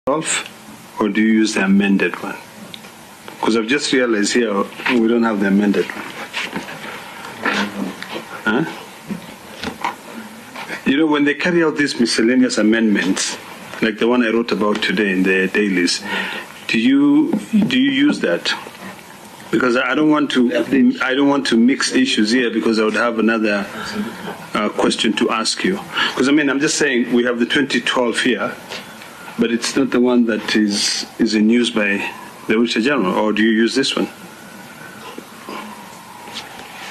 or do you use the amended one? Because I've just realized here we don't have the amended one. Huh? You know, when they carry out these miscellaneous amendments, like the one I wrote about today in the dailies, do you use that? Because I don't want to mix issues here, because I would have another question to ask you. Because I mean, I'm just saying we have the 2012 here, but it's not the one that is in use by the Auditor General, or do you use this one?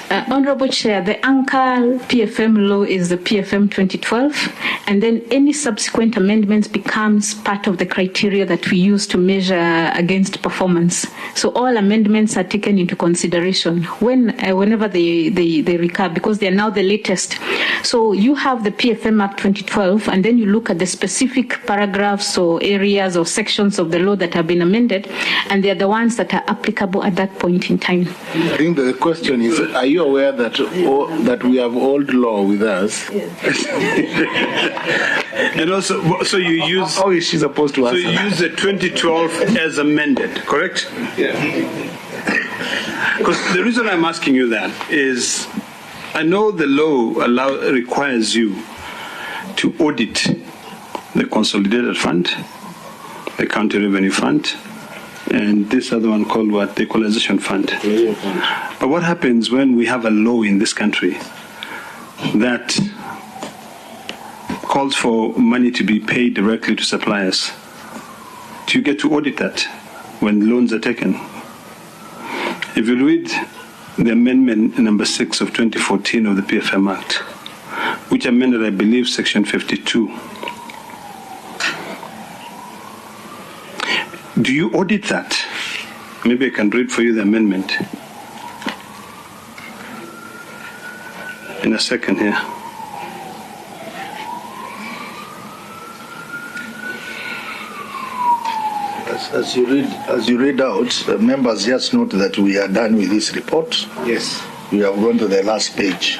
Honorable Chair, the anchor PFM law is the PFM 2012, and then any subsequent amendments becomes part of the criteria that we use to measure against performance. So all amendments are taken into consideration whenever they recur, because they are now the latest. So you have the PFM Act 2012, and then you look at the specific paragraphs or areas or sections of the law that have been amended, and they are the ones that are applicable at that point in time. I think the question is, are you aware that we have old law with us? And also, so you use... How is she supposed to answer? So you use the 2012 as amended, correct? Yeah. Because the reason I'm asking you that is, I know the law requires you to audit the consolidated fund, the county revenue fund, and this other one called what? The equalization fund. But what happens when we have a law in this country that calls for money to be paid directly to suppliers? Do you get to audit that when loans are taken? If you read the amendment number 6 of 2014 of the PFM Act, which amended, I believe, section 52, do you audit that? Maybe I can read for you the amendment in a second here. As you read out, members just note that we are done with this report. Yes. We have gone to the last page.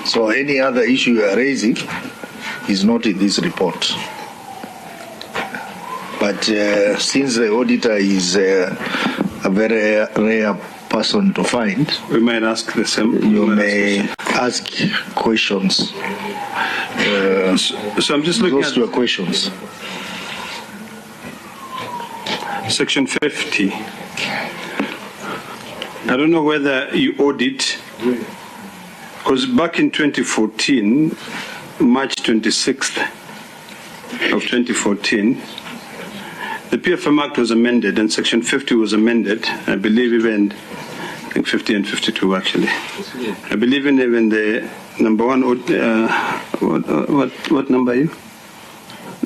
So any other issue you are raising is not in this report. But since the auditor is a very rare person to find, we might ask the same. You may ask questions. So I'm just looking at your questions. Section 50. I don't know whether you audit, because back in 2014, March 26th of 2014, the PFM Act was amended and Section 50 was amended. I believe even, I think 50 and 52 actually. I believe in even the number one, what number are you?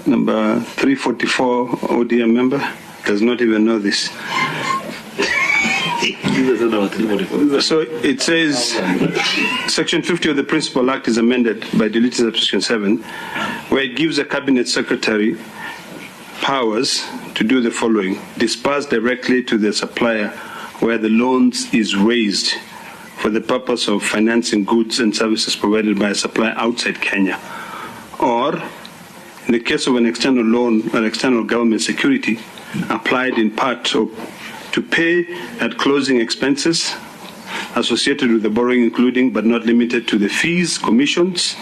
Number 344 ODM member does not even know this. So it says Section 50 of the Principal Act is amended by deleting Section 7, where it gives a cabinet secretary powers to do the following: disperse directly to the supplier where the loans is raised for the purpose of financing goods and services provided by a supplier outside Kenya, or in the case of an external loan or external government security, applied in part to pay at closing expenses associated with the borrowing, including but not limited to the fees, commissions,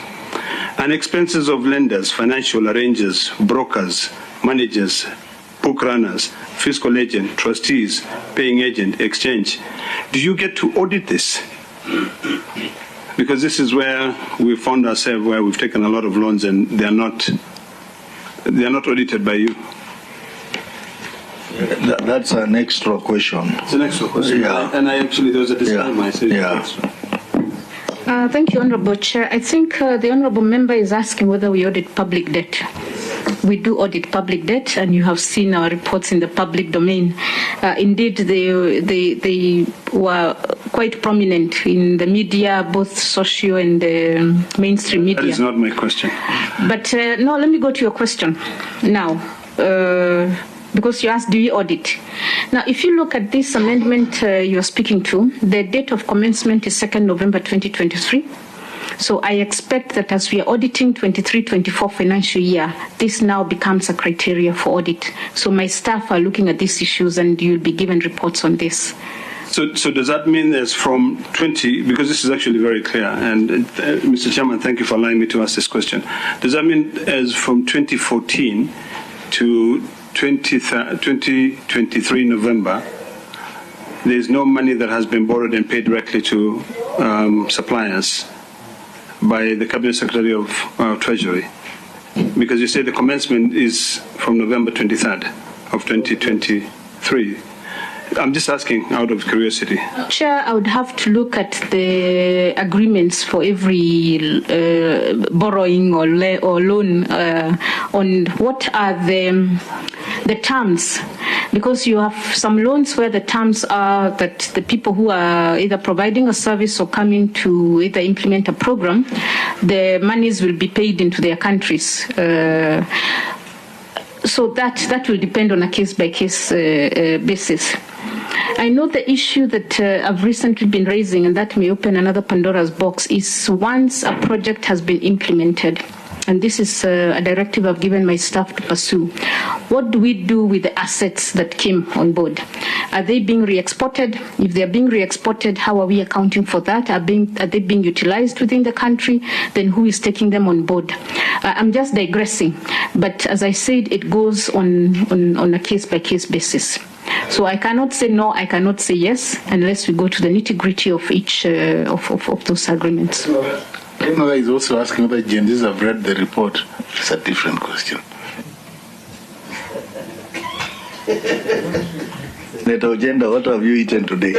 and expenses of lenders, financial arrangers, brokers, managers, book runners, fiscal agent, trustees, paying agent, exchange. Do you get to audit this? Because this is where we found ourselves, where we've taken a lot of loans and they are not audited by you. That's an extra question. It's an extra question. Yeah. And I actually, there was a disclaimer. Yeah. Thank you, Honourable Chair. I think the Honourable Member is asking whether we audit public debt. We do audit public debt, and you have seen our reports in the public domain. Indeed, they were quite prominent in the media, both socio and mainstream media. That is not my question. But no, let me go to your question now. Because you asked, do we audit? Now, if you look at this amendment you're speaking to, the date of commencement is 2nd November 2023. So I expect that as we are auditing 23-24 financial year, this now becomes a criteria for audit. So my staff are looking at these issues and you'll be given reports on this. So does that mean as from 20, because this is actually very clear, and Mr. Chairman, thank you for allowing me to ask this question. Does that mean as from 2014 to 2023 November, there is no money that has been borrowed and paid directly to suppliers by the Cabinet Secretary of Treasury? Because you say the commencement is from November 23rd of 2023. I'm just asking out of curiosity. Chair, I would have to look at the agreements for every borrowing or loan on what are the terms, because you have some loans where the terms are that the people who are either providing a service or coming to either implement a program, the monies will be paid into their countries. So that will depend on a case-by-case basis. I know the issue that I've recently been raising, and that may open another Pandora's box, is once a project has been implemented, and this is a directive I've given my staff to pursue, what do we do with the assets that came on board? Are they being re-exported? If they're being re-exported, how are we accounting for that? Are they being utilized within the country? Then who is taking them on board? I'm just digressing, but as I said, it goes on a case-by-case basis. So I cannot say no, I cannot say yes, unless we go to the nitty-gritty of each of those agreements. Another is also asking whether GMDs have read the report. It's a different question. Senator Agenda, what have you eaten today?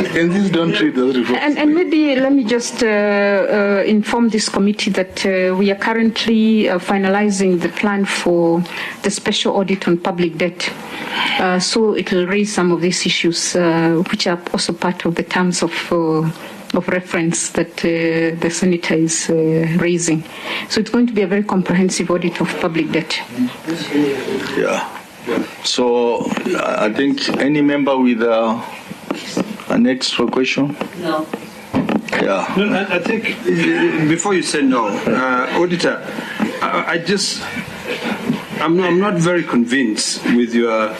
GMDs don't read those reports. And maybe let me just inform this committee that we are currently finalizing the plan for the special audit on public debt. So it will raise some of these issues, which are also part of the terms of reference that the Senator is raising. So it's going to be a very comprehensive audit of public debt. Yeah. So I think any member with an extra question? No. Yeah. No, I think before you say no, Auditor, I'm not very convinced with your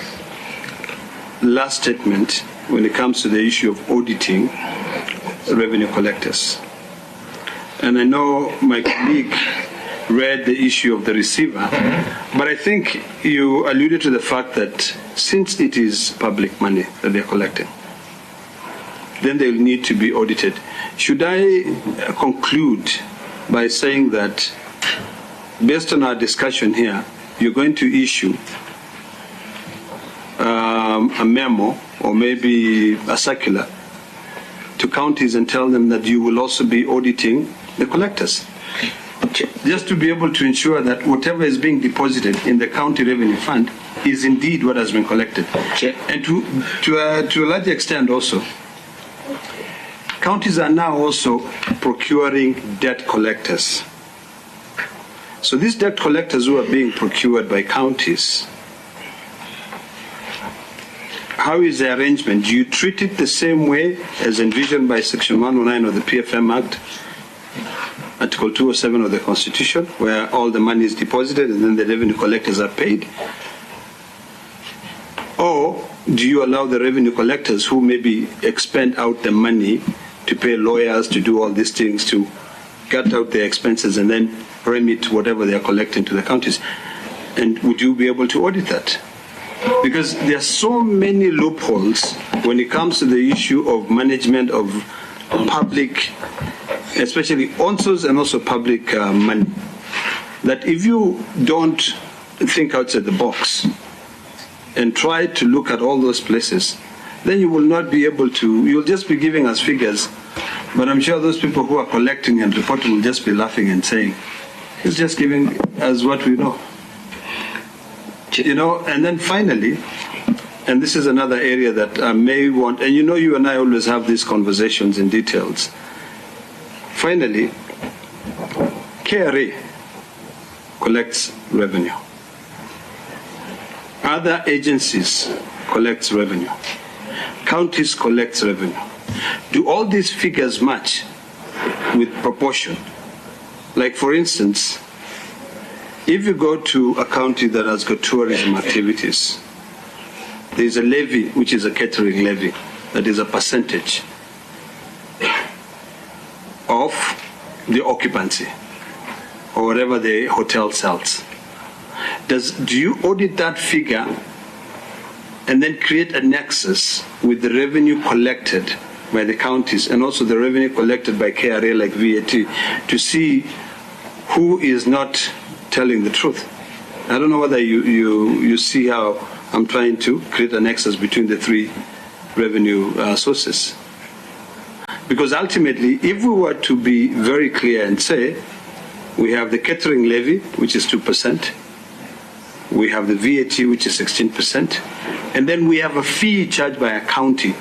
last statement when it comes to the issue of auditing revenue collectors. And I know my colleague read the issue of the receiver, but I think you alluded to the fact that since it is public money that they're collecting, then they'll need to be audited. Should I conclude by saying that based on our discussion here, you're going to issue a memo or maybe a circular to counties and tell them that you will also be auditing the collectors? Just to be able to ensure that whatever is being deposited in the county revenue fund is indeed what has been collected. And to a large extent also, counties are now also procuring debt collectors. So these debt collectors who are being procured by counties, how is the arrangement? Do you treat it the same way as envisioned by Section 109 of the PFM Act, Article 207 of the Constitution, where all the money is deposited and then the revenue collectors are paid? Or do you allow the revenue collectors who maybe expend out the money to pay lawyers, to do all these things, to cut out their expenses and then remit whatever they are collecting to the counties? And would you be able to audit that? Because there are so many loopholes when it comes to the issue of management of public, especially ONSOs and also public money, that if you don't think outside the box and try to look at all those places, then you will not be able to, you'll just be giving us figures, but I'm sure those people who are collecting and reporting will just be laughing and saying, it's just giving us what we know. You know, and then finally, and this is another area that I may want, and you know you and I always have these conversations in details. Finally, KRA collects revenue. Other agencies collects revenue. Counties collects revenue. Do all these figures match? with proportion. Like, for instance, if you go to a county that has got tourism activities, there's a levy, which is a catering levy, that is a percentage of the occupancy or whatever the hotel sells. Do you audit that figure and then create a nexus with the revenue collected by the counties and also the revenue collected by KRA like VAT to see who is not telling the truth? I don't know whether you see how I'm trying to create a nexus between the three revenue sources. Because ultimately, if we were to be very clear and say, we have the catering levy, which is 2%, we have the VAT, which is 16%, and then we have a fee charged by a county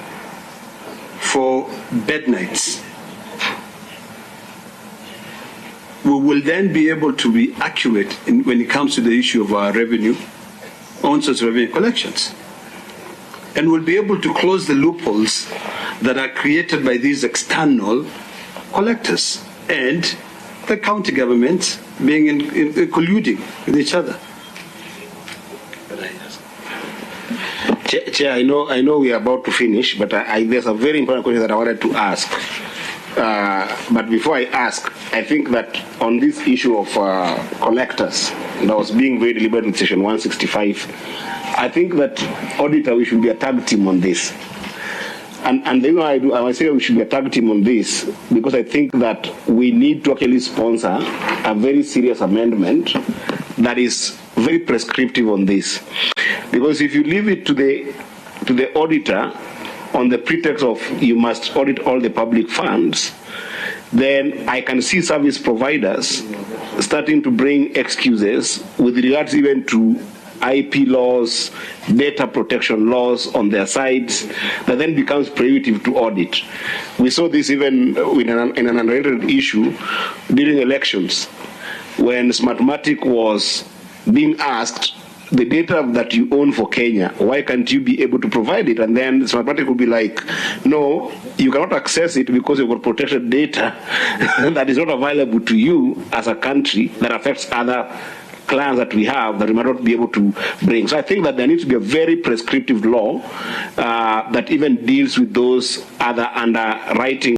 for bed nights. We will then be able to be accurate when it comes to the issue of our revenue, on-source revenue collections. And we'll be able to close the loopholes that are created by these external collectors and the county governments being colluding with each other. Chair, I know we are about to finish, but there's a very important question that I wanted to ask. But before I ask, I think that on this issue of collectors, that was being very deliberate in session 165, I think that Auditor, we should be a tag team on this. And the reason I say we should be a tag team on this, because I think that we need to actually sponsor a very serious amendment that is very prescriptive on this. Because if you leave it to the auditor on the pretext of you must audit all the public funds, then I can see service providers starting to bring excuses with regards even to IP laws, data protection laws on their sides, that then becomes prohibitive to audit. We saw this even in an unrelated issue during elections, when Smartmatic was being asked, the data that you own for Kenya, why can't you be able to provide it? And then Smartmatic will be like, no, you cannot access it because you've got protected data that is not available to you as a country that affects other clients that we have that we might not be able to bring. So I think that there needs to be a very prescriptive law that even deals with those other underwriting